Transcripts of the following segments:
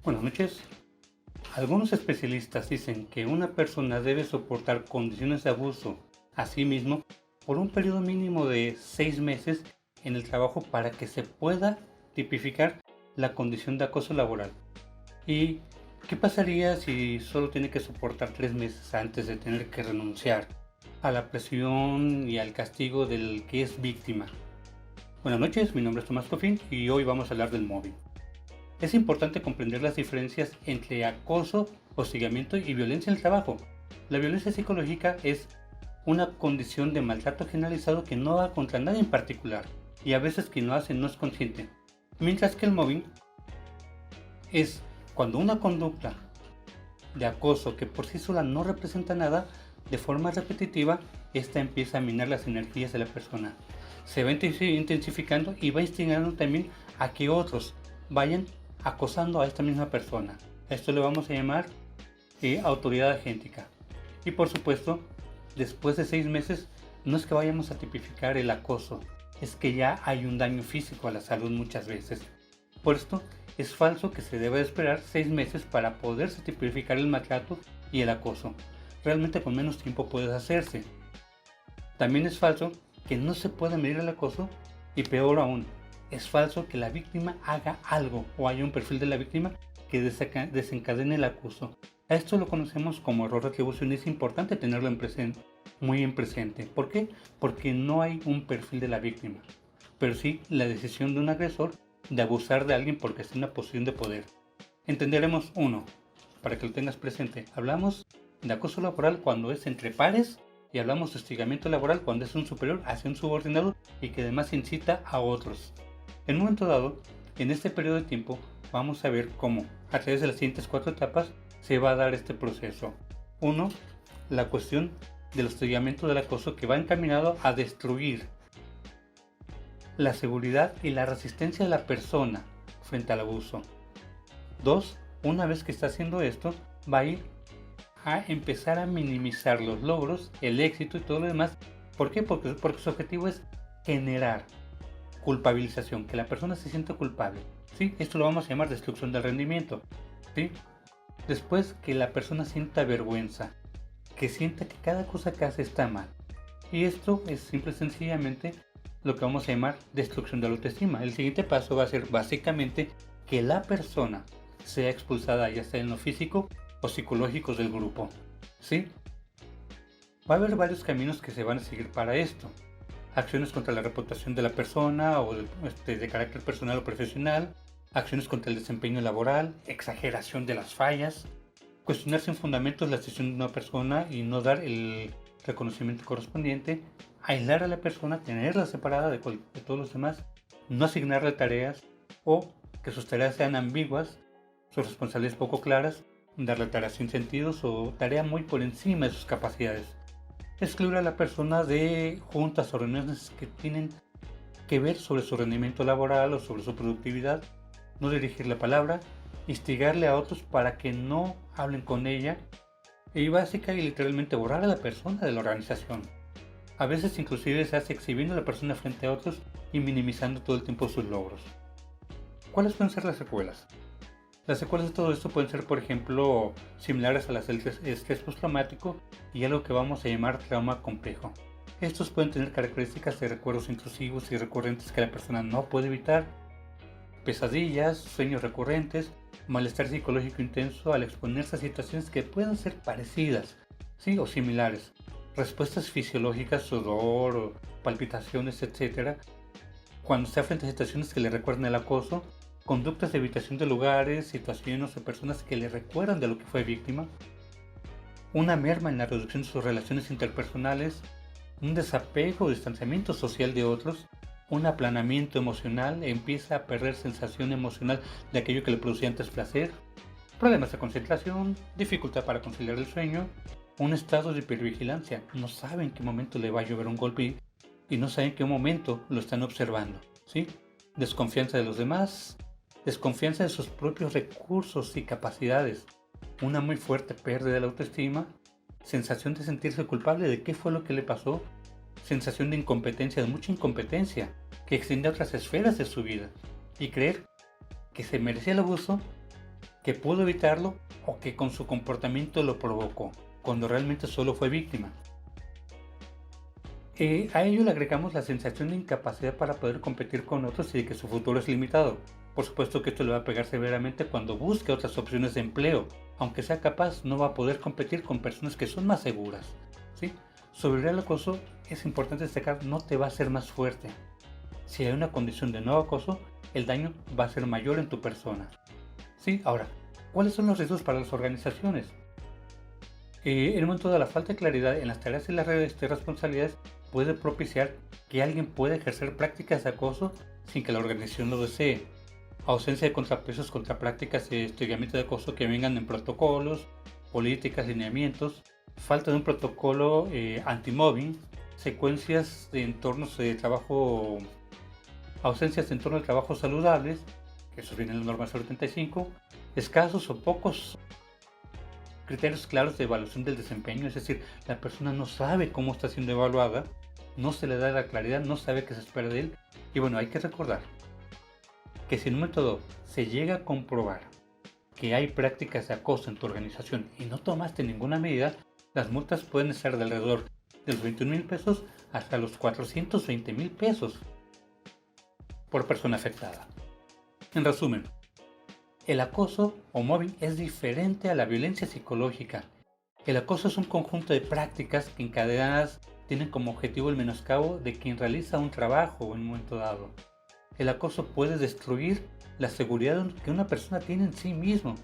Buenas noches. Algunos especialistas dicen que una persona debe soportar condiciones de abuso a sí mismo por un periodo mínimo de 6 meses en el trabajo para que se pueda tipificar la condición de acoso laboral. ¿Y qué pasaría si solo tiene que soportar 3 meses antes de tener que renunciar a la presión y al castigo del que es víctima? Buenas noches, mi nombre es Tomás Cofín y hoy vamos a hablar del mobbing. Es importante comprender las diferencias entre acoso, hostigamiento y violencia en el trabajo. La violencia psicológica es una condición de maltrato generalizado que no va contra nadie en particular y a veces quien lo hace no es consciente. Mientras que el mobbing es cuando una conducta de acoso que por sí sola no representa nada, de forma repetitiva, esta empieza a minar las energías de la persona. Se va intensificando y va instigando también a que otros vayan acosando a esta misma persona. Esto le vamos a llamar autoridad agéntica. Y por supuesto, después de 6 meses, no es que vayamos a tipificar el acoso, es que ya hay un daño físico a la salud muchas veces. Por esto, es falso que se debe esperar 6 meses para poderse tipificar el maltrato y el acoso. Realmente con menos tiempo puede hacerse. También es falso que no se pueda medir el acoso y peor aún, es falso que la víctima haga algo o haya un perfil de la víctima que desencadene el acoso. A esto lo conocemos como error de atribución y es importante tenerlo muy en presente. ¿Por qué? Porque no hay un perfil de la víctima, pero sí la decisión de un agresor de abusar de alguien porque está en una posición de poder. Entenderemos uno, para que lo tengas presente. Hablamos de acoso laboral cuando es entre pares y hablamos de hostigamiento laboral cuando es un superior hacia un subordinado y que además incita a otros. En un momento dado, en este periodo de tiempo, vamos a ver cómo, a través de las siguientes 4 etapas, se va a dar este proceso. 1. La cuestión del hostigamiento del acoso que va encaminado a destruir la seguridad y la resistencia de la persona frente al abuso. 2. Una vez que está haciendo esto, va a ir a empezar a minimizar los logros, el éxito y todo lo demás. ¿Por qué? Porque su objetivo es generar culpabilización, que la persona se sienta culpable. ¿Sí? Esto lo vamos a llamar destrucción del rendimiento. ¿Sí? Después que la persona sienta vergüenza, que sienta que cada cosa que hace está mal. Y esto es simple y sencillamente lo que vamos a llamar destrucción de la autoestima. El siguiente paso va a ser básicamente que la persona sea expulsada ya sea en lo físico o psicológico del grupo. ¿Sí? Va a haber varios caminos que se van a seguir para esto. Acciones contra la reputación de la persona o de carácter personal o profesional, acciones contra el desempeño laboral, exageración de las fallas, cuestionar sin fundamentos la decisión de una persona y no dar el reconocimiento correspondiente, aislar a la persona, tenerla separada de todos los demás, no asignarle tareas o que sus tareas sean ambiguas, sus responsabilidades poco claras, darle tareas sin sentidos o tarea muy por encima de sus capacidades. Excluir a la persona de juntas o reuniones que tienen que ver sobre su rendimiento laboral o sobre su productividad, no dirigir la palabra, instigarle a otros para que no hablen con ella y básica y literalmente borrar a la persona de la organización. A veces inclusive se hace exhibiendo a la persona frente a otros y minimizando todo el tiempo sus logros. ¿Cuáles pueden ser las secuelas? Las secuelas de todo esto pueden ser, por ejemplo, similares a las del estrés postraumático y algo que vamos a llamar trauma complejo. Estos pueden tener características de recuerdos intrusivos y recurrentes que la persona no puede evitar, pesadillas, sueños recurrentes, malestar psicológico intenso al exponerse a situaciones que puedan ser parecidas, ¿sí? O similares, respuestas fisiológicas, sudor, o palpitaciones, etc. Cuando se frente a situaciones que le recuerdan el acoso, conductas de evitación de lugares, situaciones o personas que le recuerdan de lo que fue víctima, una merma en la reducción de sus relaciones interpersonales, un desapego o distanciamiento social de otros, un aplanamiento emocional, empieza a perder sensación emocional de aquello que le producía antes placer, problemas de concentración, dificultad para conciliar el sueño, un estado de hipervigilancia, no sabe en qué momento le va a llover un golpe y no sabe en qué momento lo están observando, ¿sí? Desconfianza de los demás, desconfianza de sus propios recursos y capacidades, una muy fuerte pérdida de la autoestima, sensación de sentirse culpable de qué fue lo que le pasó, sensación de incompetencia, de mucha incompetencia, que extiende a otras esferas de su vida, y creer que se merecía el abuso, que pudo evitarlo o que con su comportamiento lo provocó, cuando realmente solo fue víctima. A ello le agregamos la sensación de incapacidad para poder competir con otros y de que su futuro es limitado. Por supuesto que esto le va a pegar severamente cuando busque otras opciones de empleo. Aunque sea capaz, no va a poder competir con personas que son más seguras, ¿sí? Sobre el acoso es importante destacar, no te va a hacer más fuerte. Si hay una condición de no acoso, el daño va a ser mayor en tu persona, ¿sí? Ahora, ¿cuáles son los riesgos para las organizaciones? En el momento de la falta de claridad en las tareas y las responsabilidades, puede propiciar que alguien pueda ejercer prácticas de acoso sin que la organización lo desee. Ausencia de contrapesos contra prácticas de hostigamiento de acoso que vengan en protocolos, políticas, lineamientos, falta de un protocolo anti-mobbing, secuencias de entornos de trabajo, ausencias de entornos de trabajo saludables, que eso viene en la norma 035, escasos o pocos criterios claros de evaluación del desempeño, es decir, la persona no sabe cómo está siendo evaluada, no se le da la claridad, no sabe qué se espera de él. Y bueno, hay que recordar que si en un método se llega a comprobar que hay prácticas de acoso en tu organización y no tomaste ninguna medida, las multas pueden estar de alrededor de los 21,000 pesos hasta los 420,000 pesos por persona afectada. En resumen, el acoso o mobbing es diferente a la violencia psicológica. El acoso es un conjunto de prácticas que encadenadas tienen como objetivo el menoscabo de quien realiza un trabajo en un momento dado. El acoso puede destruir la seguridad que una persona tiene en sí mismo.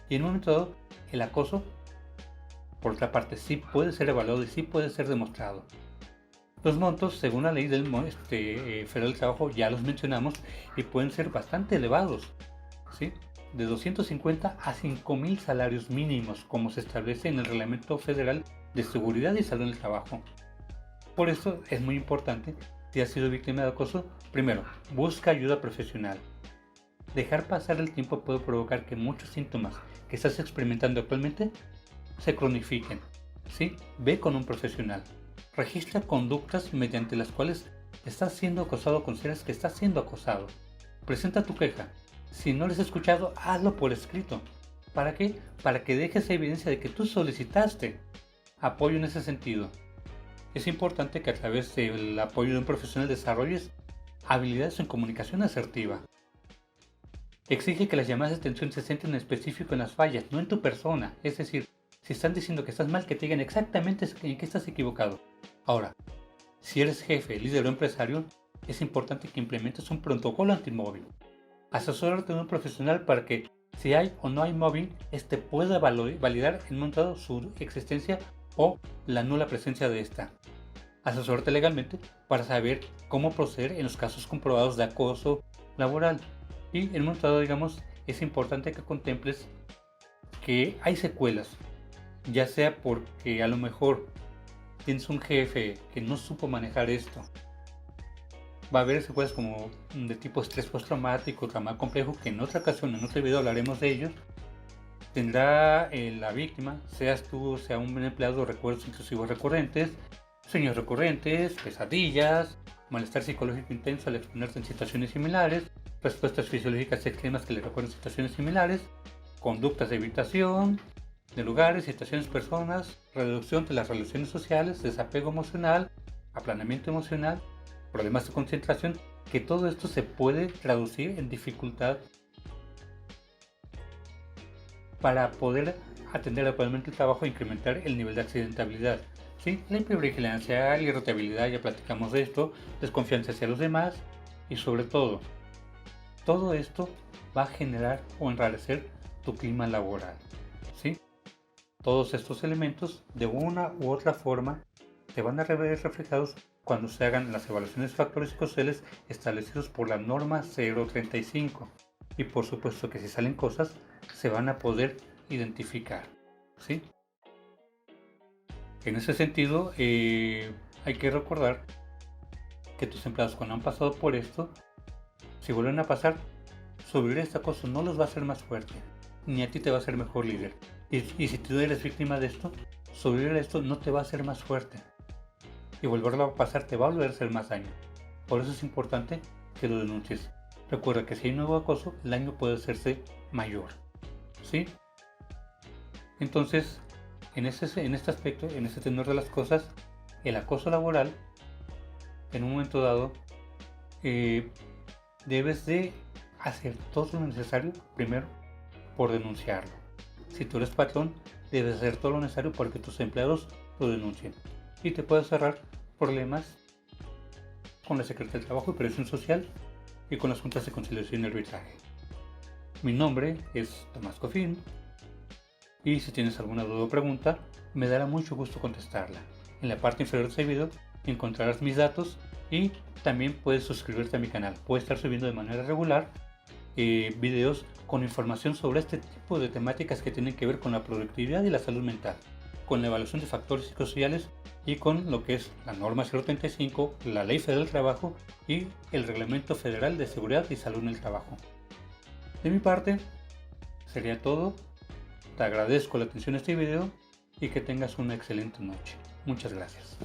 Y en un momento dado, el acoso, por otra parte, sí puede ser evaluado y sí puede ser demostrado. Los montos, según la ley del Federal del Trabajo, ya los mencionamos y pueden ser bastante elevados, ¿sí? De 250 a 5,000 salarios mínimos, como se establece en el Reglamento Federal de Seguridad y Salud en el Trabajo. Por eso es muy importante, si has sido víctima de acoso, primero, busca ayuda profesional. Dejar pasar el tiempo puede provocar que muchos síntomas que estás experimentando actualmente se cronifiquen, ¿sí? Ve con un profesional. Registra conductas mediante las cuales estás siendo acosado o consideras que estás siendo acosado. Presenta tu queja. Si no lo has escuchado, hazlo por escrito. ¿Para qué? Para que dejes evidencia de que tú solicitaste apoyo en ese sentido. Es importante que a través del apoyo de un profesional desarrolles habilidades en comunicación asertiva. Exige que las llamadas de atención se centren en específico en las fallas, no en tu persona. Es decir, si están diciendo que estás mal, que te digan exactamente en qué estás equivocado. Ahora, si eres jefe, líder o empresario, es importante que implementes un protocolo anti-mobbing. Asesorarte de un profesional para que, si hay o no hay mobbing, este pueda validar en un momento dado su existencia o la nula presencia de esta. Asesorarte legalmente para saber cómo proceder en los casos comprobados de acoso laboral. Y en un momento dado, digamos, es importante que contemples que hay secuelas, ya sea porque a lo mejor tienes un jefe que no supo manejar esto. Va a haber secuelas como de tipo estrés postraumático, trauma complejo, que en otra ocasión, en otro video hablaremos de ellos. Tendrá la víctima, seas tú, sea un empleado, recuerdos intrusivos recurrentes, sueños recurrentes, pesadillas, malestar psicológico intenso al exponerse en situaciones similares, respuestas fisiológicas extremas que le recuerdan situaciones similares, conductas de evitación de lugares, situaciones, personas, reducción de las relaciones sociales, desapego emocional, aplanamiento emocional, problemas de concentración, que todo esto se puede traducir en dificultad para poder atender adecuadamente el trabajo e incrementar el nivel de accidentabilidad. ¿Sí? La hipervigilancia, la irritabilidad, ya platicamos de esto, desconfianza hacia los demás y sobre todo esto va a generar o enrarecer tu clima laboral. ¿Sí? Todos estos elementos de una u otra forma se van a ver reflejados cuando se hagan las evaluaciones de factores psicosociales establecidos por la norma 035. Y por supuesto que si salen cosas, se van a poder identificar, ¿sí? En ese sentido, hay que recordar que tus empleados, cuando han pasado por esto, si vuelven a pasar, sobrevivir a esta cosa no los va a hacer más fuerte, ni a ti te va a hacer mejor líder. Y si tú eres víctima de esto, sobrevivir a esto no te va a hacer más fuerte. Y volverlo a pasar te va a volver a hacer más daño. Por eso es importante que lo denuncies. Recuerda que si hay nuevo acoso, el daño puede hacerse mayor. ¿sí? Entonces, en este aspecto, en este tenor de las cosas, el acoso laboral, en un momento dado, debes de hacer todo lo necesario primero por denunciarlo. Si tú eres patrón, debes hacer todo lo necesario para que tus empleados lo denuncien. Y te puedes cerrar problemas con la Secretaría del Trabajo y Previsión Social y con las juntas de conciliación y arbitraje. Mi nombre es Tomás Cofín y si tienes alguna duda o pregunta, me dará mucho gusto contestarla. En la parte inferior de este video encontrarás mis datos y también puedes suscribirte a mi canal. Voy a estar subiendo de manera regular videos con información sobre este tipo de temáticas que tienen que ver con la productividad y la salud mental, con la evaluación de factores psicosociales y con lo que es la norma 035, la Ley Federal del Trabajo y el Reglamento Federal de Seguridad y Salud en el Trabajo. De mi parte, sería todo. Te agradezco la atención a este video y que tengas una excelente noche. Muchas gracias.